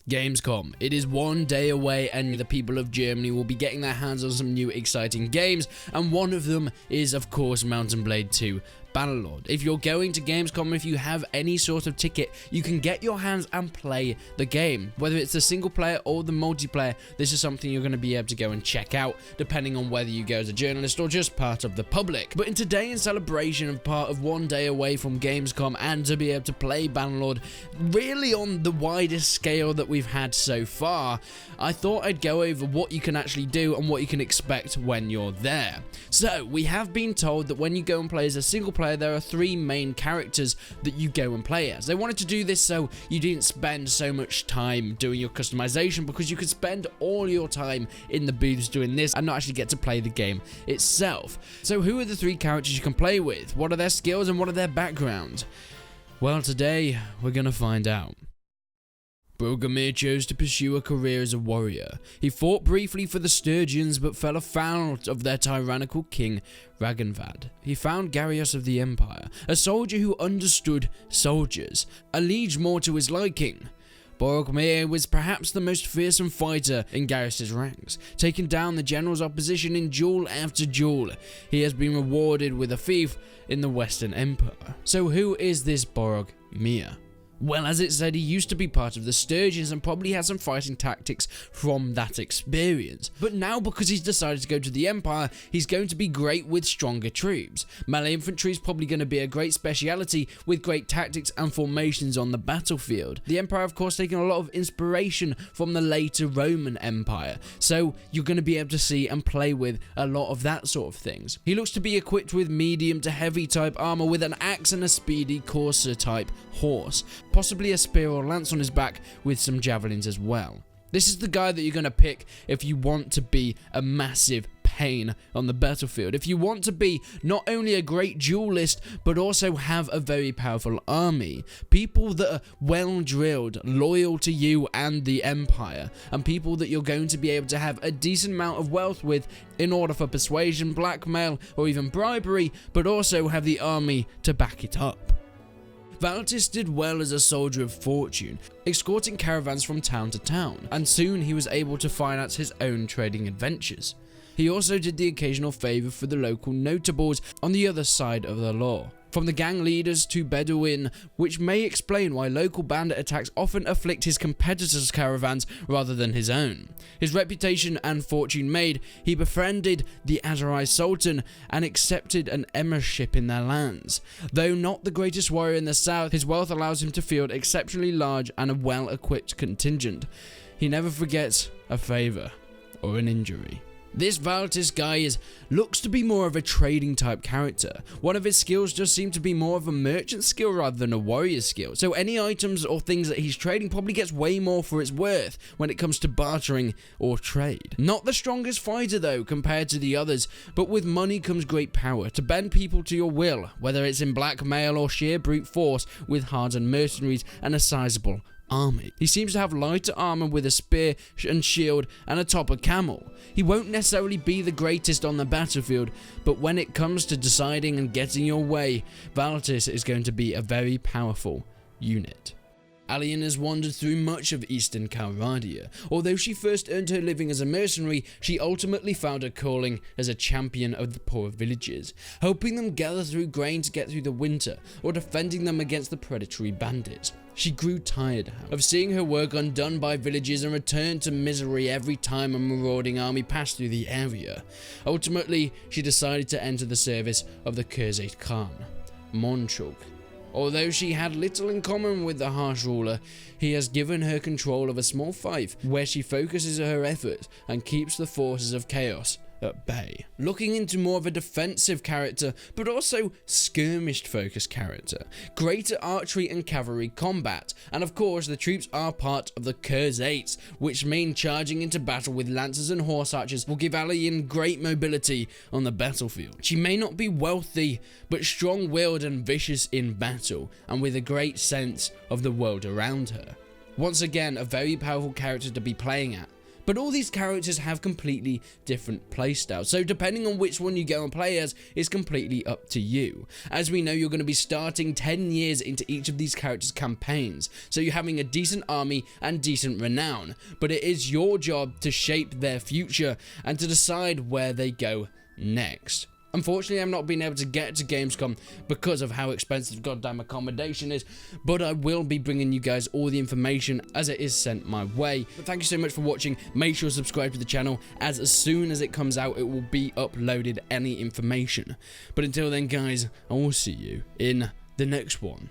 Gamescom. It is one day away and the people of Germany will be getting their hands on some new exciting games, and one of them is of course Mount & Blade 2 Bannerlord. If you're going to Gamescom, if you have any sort of ticket, you can get your hands and play the game. Whether it's the single player or the multiplayer, this is something you're going to be able to go and check out, depending on whether you go as a journalist or just part of the public. But in today, in celebration of part of one day away from Gamescom and to be able to play Bannerlord really on the widest scale that we've had so far, I thought I'd go over what you can actually do and what you can expect when you're there. So we have been told that when you go and play as a single player, there are 3 main characters that you go and play as. They wanted to do this so you didn't spend so much time doing your customization, because you could spend all your time in the booths doing this and not actually get to play the game itself. So who are the 3 characters you can play with? What are their skills and what are their backgrounds? Well, today we're gonna find out. Boromir chose to pursue a career as a warrior. He fought briefly for the Sturgians but fell afoul of their tyrannical king Ragnvad. He found Garius of the Empire, a soldier who understood soldiers, a liege more to his liking. Boromir was perhaps the most fearsome fighter in Garius' ranks, taking down the general's opposition in duel after duel. He has been rewarded with a fief in the Western Empire. So who is this Boromir? Well, as it said, he used to be part of the Sturgians and probably had some fighting tactics from that experience. But now, because he's decided to go to the Empire, he's going to be great with stronger troops. Melee infantry is probably going to be a great speciality with great tactics and formations on the battlefield. The Empire, of course, taking a lot of inspiration from the later Roman Empire, so you're going to be able to see and play with a lot of that sort of things. He looks to be equipped with medium to heavy type armor with an axe and a speedy courser type horse. Possibly a spear or lance on his back with some javelins as well. This is the guy that you're going to pick if you want to be a massive pain on the battlefield. If you want to be not only a great duelist, but also have a very powerful army. People that are well drilled, loyal to you and the Empire, and people that you're going to be able to have a decent amount of wealth with in order for persuasion, blackmail, or even bribery, but also have the army to back it up. Valtis did well as a soldier of fortune, escorting caravans from town to town, and soon he was able to finance his own trading adventures. He also did the occasional favour for the local notables on the other side of the law, from the gang leaders to Bedouin, which may explain why local bandit attacks often afflict his competitors' caravans rather than his own. His reputation and fortune made, he befriended the Azrai Sultan and accepted an emirship in their lands. Though not the greatest warrior in the south, his wealth allows him to field exceptionally large and a well-equipped contingent. He never forgets a favour or an injury. This Valtis guy looks to be more of a trading type character. One of his skills does seem to be more of a merchant skill rather than a warrior skill. So any items or things that he's trading probably gets way more for its worth when it comes to bartering or trade. Not the strongest fighter though compared to the others, but with money comes great power to bend people to your will, whether it's in blackmail or sheer brute force with hardened mercenaries and a sizable army. He seems to have lighter armor with a spear and shield and atop a camel. He won't necessarily be the greatest on the battlefield, but when it comes to deciding and getting your way, Valtis is going to be a very powerful unit. Alian has wandered through much of eastern Calradia. Although she first earned her living as a mercenary, she ultimately found her calling as a champion of the poor villages, helping them gather through grain to get through the winter, or defending them against the predatory bandits. She grew tired of seeing her work undone by villagers and returned to misery every time a marauding army passed through the area. Ultimately, she decided to enter the service of the Kurzite Khan, Monchuk. Although she had little in common with the harsh ruler, he has given her control of a small fief where she focuses her efforts and keeps the forces of chaos at bay. Looking into more of a defensive character, but also skirmish focused character, greater archery and cavalry combat, and of course the troops are part of the Kurzates, which mean charging into battle with lancers and horse archers will give Alian great mobility on the battlefield. She may not be wealthy, but strong-willed and vicious in battle, and with a great sense of the world around her. Once again, a very powerful character to be playing at. But all these characters have completely different playstyles, so depending on which one you go and play as is completely up to you. As we know, you're going to be starting 10 years into each of these characters' campaigns, so you're having a decent army and decent renown, but it is your job to shape their future and to decide where they go next. Unfortunately, I've not been able to get to Gamescom because of how expensive goddamn accommodation is, but I will be bringing you guys all the information as it is sent my way. But thank you so much for watching. Make sure to subscribe to the channel, as soon as it comes out, it will be uploaded, any information. But until then, guys, I will see you in the next one.